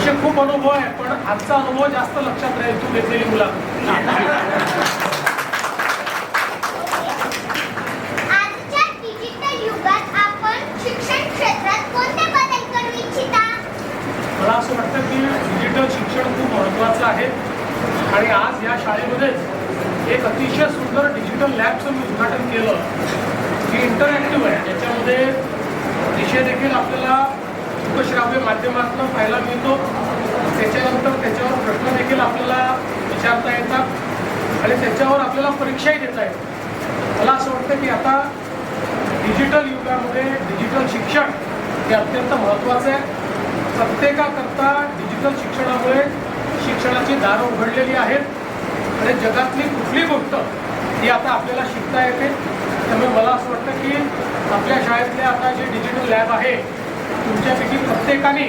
विषय खूप अनुभव आहे, पण आजचा अनुभव जास्त लक्षात राहील तू घेतलेली मुलाखत. आजच्या डिजिटल युगात आपण शिक्षण क्षेत्रात कोणते बदल करू इच्छिता? मला असं वाटतं की डिजिटल शिक्षण खूप महत्त्वाचं आहे आणि आज या शाळेमध्येच एक अतिशय सुंदर डिजिटल लॅबचं मी उद्घाटन केलं की इंटरॅक्टिव्ह आहे. त्याच्यामध्ये विषय देखील आपल्याला दृकश्राव्य माध्यमातून पाहायला मिळतो. त्याच्यानंतर त्याच्यावर प्रश्न देखील आपल्याला विचारता येतात आणि त्याच्यावर आपल्याला परीक्षाही देता येतात. मला असं वाटतं की आता डिजिटल युगामध्ये डिजिटल शिक्षण हे अत्यंत महत्त्वाचं आहे. प्रत्येकाकरता डिजिटल शिक्षणामुळे शिक्षणाची दारं उघडलेली आहेत आणि जगातली कुठली गोष्ट ही आता आपल्याला शिकता येते. त्यामुळे मला असं वाटतं की आपल्या शाळेतले आता जे डिजिटल लॅब आहे तुमच्यापैकी प्रत्येकाने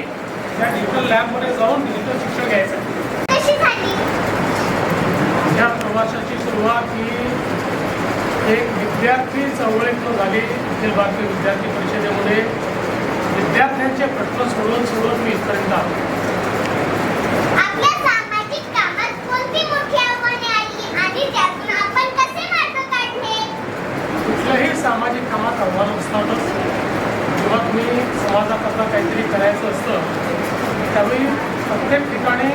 या डिजिटल लॅबमध्ये जाऊन डिजिटल शिक्षण घ्यायचं आहे. कशी झाली? या प्रवासाची सुरुवात ही एक विद्यार्थी चळवळीतून झाली. अखिल भारतीय विद्यार्थी परिषदेमध्ये विद्यार्थ्यांचे प्रश्न सोडवून मी इथपर्यंत आलो. आपल्या सामाजिक कामात कोणती मोठी आव्हाने आली आणि त्यातून आपण कसे मार्ग काढले? कुठल्याही सामाजिक कामात आव्हानं असतातच. जेव्हा तुम्ही समाजाकरता काहीतरी करायचं असतं त्यावेळी प्रत्येक ठिकाणी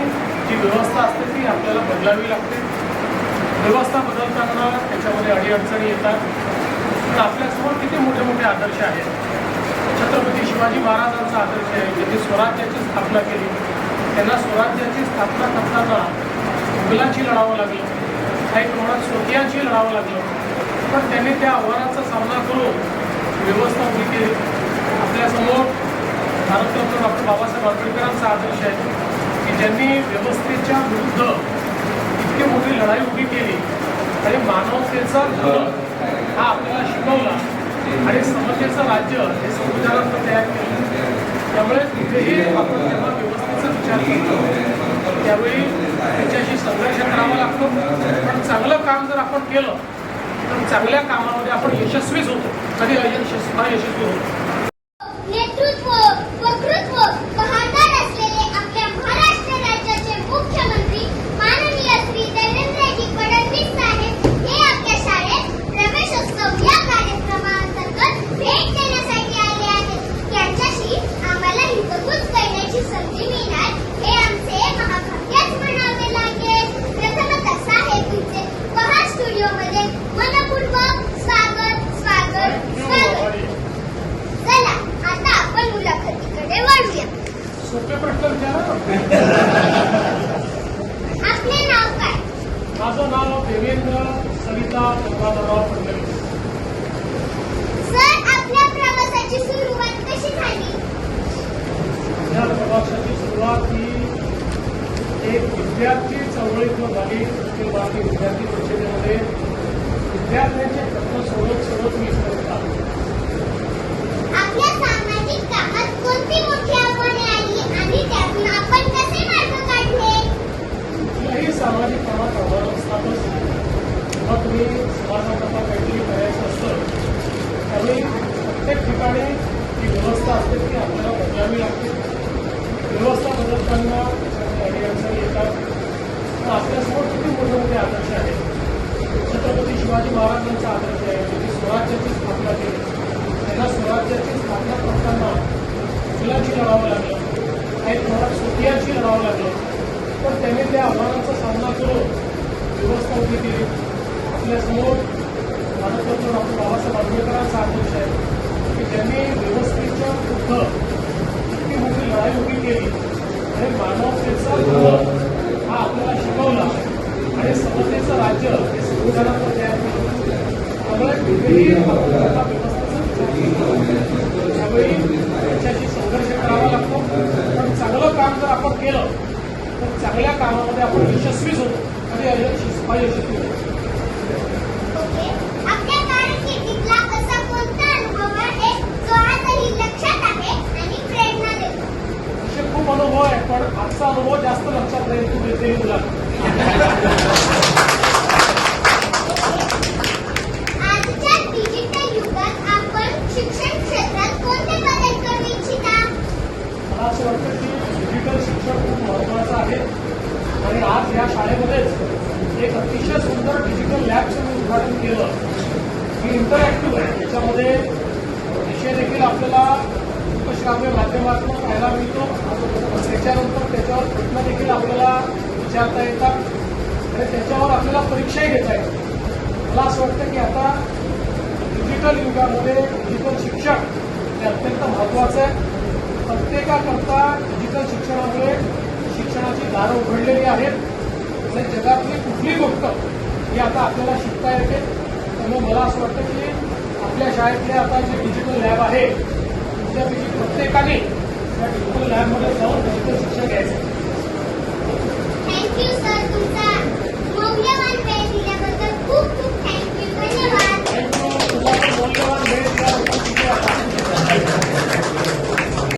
जी व्यवस्था असते ती आपल्याला बदलावी लागते. व्यवस्था बदलताना त्याच्यामध्ये अडीअडचणी येतात. पण आपल्यासमोर किती मोठे मोठे आदर्श आहेत. छत्रपती शिवाजी महाराजांचा आदर्श आहे. त्यांनी स्वराज्याची स्थापना केली. त्यांना स्वराज्याची स्थापना करताना मुघलांशी लढावं लागलं, काही प्रमाणात स्वकीयांशी लढावं लागलं, पण त्यांनी त्या आव्हानाचा सामना करून व्यवस्था उभी केली. आपल्यासमोर भारतरत्न डॉक्टर बाबासाहेब आंबेडकरांचा आदर्श आहे की ज्यांनी व्यवस्थेच्या विरुद्ध इतकी मोठी लढाई उभी केली आणि मानवतेचा धर्म हा आपल्याला शिकवला आणि समतेचं राज्य हे संविधानात तयार केलं. त्यामुळे तिथेही आपण जेव्हा व्यवस्थेचा विचार करतो त्यावेळी त्याच्याशी संघर्ष करावा लागतो. पण चांगलं काम जर आपण केलं तर चांगल्या कामामध्ये आपण यशस्वीच होतो, कधी अयशस्वी होतो. नेतृत्व वक्तृत्व बहादर असलेले आपल्या महाराष्ट्र राज्याचे मुख्यमंत्री माननीय श्री देवेंद्रजी फडणवीस साहेब हे आपल्या शाळेत प्रवेशोत्सव या कार्यक्रमाअंतर्गत भेट देण्यासाठी आले आहेत. त्यांच्याशी आम्हाला हितगुज करण्याची संधी मिळणार हे आमचे महाभाग्यच म्हणावे लागेल. प्रथमतः साहेब तुमचे पहा स्टुडिओमध्ये मनपूर्वक स्वागत स्वागत स्वागत. चला आता आपण मुलाखतीकडे वळूया. सोपे प्रश्न विचारा. आपले नाव काय? माझं नाव देवेंद्र सविता गंगाधरराव फडणवीस. सर, आपल्या प्रवासाची सुरुवात कशी झाली? या प्रवासाची सुरुवात ही एक विद्यार्थी चळवळीतून झाली. अखिल भारतीय विद्यार्थी परिषदेमध्ये विद्यार्थ्यांचे प्रश्न सोडवत मी इथपर्यंत आलो. आपल्या सामाजिक कामात कोणती मोठी आव्हाने आली आणि त्यातून आपण कसे मार्ग काढले? कुठल्याही सामाजिक कामात आव्हानं असतातच. जेव्हा तुम्ही समाजाकरता काहीतरी करायचं असतं त्यावेळी प्रत्येक ठिकाणी जी व्यवस्था असते ती आपल्याला बदलावी लागते. व्यवस्था बदलताना त्याच्यामध्ये अडीअडचणी येतात. पण आपल्यासमोर किती मोठे मोठे आदर्श आहेत. छत्रपती शिवाजी महाराजांचा आदर्श आहे. त्यांनी स्वराज्याची स्थापना केली. त्यांना स्वराज्याची स्थापना करताना मुघलांशी लढावं लागलं, काही प्रमाणात स्वकीयांशी लढावं लागलं, पण त्यांनी त्या आव्हानाचा सामना करून व्यवस्था उभी केली. आपल्यासमोर भारतरत्न डॉक्टर बाबासाहेब आंबेडकरांचा आदर्श आहे की त्यांनी व्यवस्थेच्या विरुद्ध इतकी मोठी लढाई उभी केली आणि मानवतेचा धर्म हा आपल्याला शिकवला आणि समतेचं राज्य हे संविधानात तयार केलं. त्यामुळे तिथेही आपल्याला व्यवस्थेचा विचार केला. त्यावेळी त्याच्याशी संघर्ष करावा लागतो. पण चांगलं काम जर आपण केलं तर चांगल्या कामामध्ये आपण यशस्वीच होतो, कधी अयशस्वी होतो. ओके. आपल्या कारकिर्दीतला असा कोणता अनुभव आहे जो आजही लक्षात आहे आणि प्रेरणा देतो? असे खूप अनुभव आहे, पण आजचा अनुभव जास्त लक्षात राहील तू घेतलेली मुलाखत. आजच्या डिजिटल युगात आपण शिक्षण क्षेत्रात कोणते बदल करू इच्छिता? मला असं वाटतं की डिजिटल शिक्षण अतिशय सुंदर डिजिटल लॅबचं मी उद्घाटन केलं. ही इंटरॅक्टिव्ह आहे. त्याच्यामध्ये विषय देखील आपल्याला श्राव्य माध्यमातून पाहायला मिळतो. त्याच्यानंतर त्याच्यावर प्रश्न देखील आपल्याला विचारता येतात आणि त्याच्यावर आपल्याला परीक्षाही घेता येतात. मला असं वाटतं की आता डिजिटल युगामध्ये डिजिटल शिक्षण हे अत्यंत महत्त्वाचं आहे. प्रत्येकाकरता डिजिटल शिक्षणामुळे शिक्षणाची दारं उघडलेली आहेत आणि जगातली कुठली गोष्ट ही आता आपल्याला शिकता येते. त्यामुळे मला असं वाटतं की आपल्या शाळेतले आता जे डिजिटल लॅब आहे त्यापैकी प्रत्येकाने या डिजिटल लॅबमध्ये जाऊन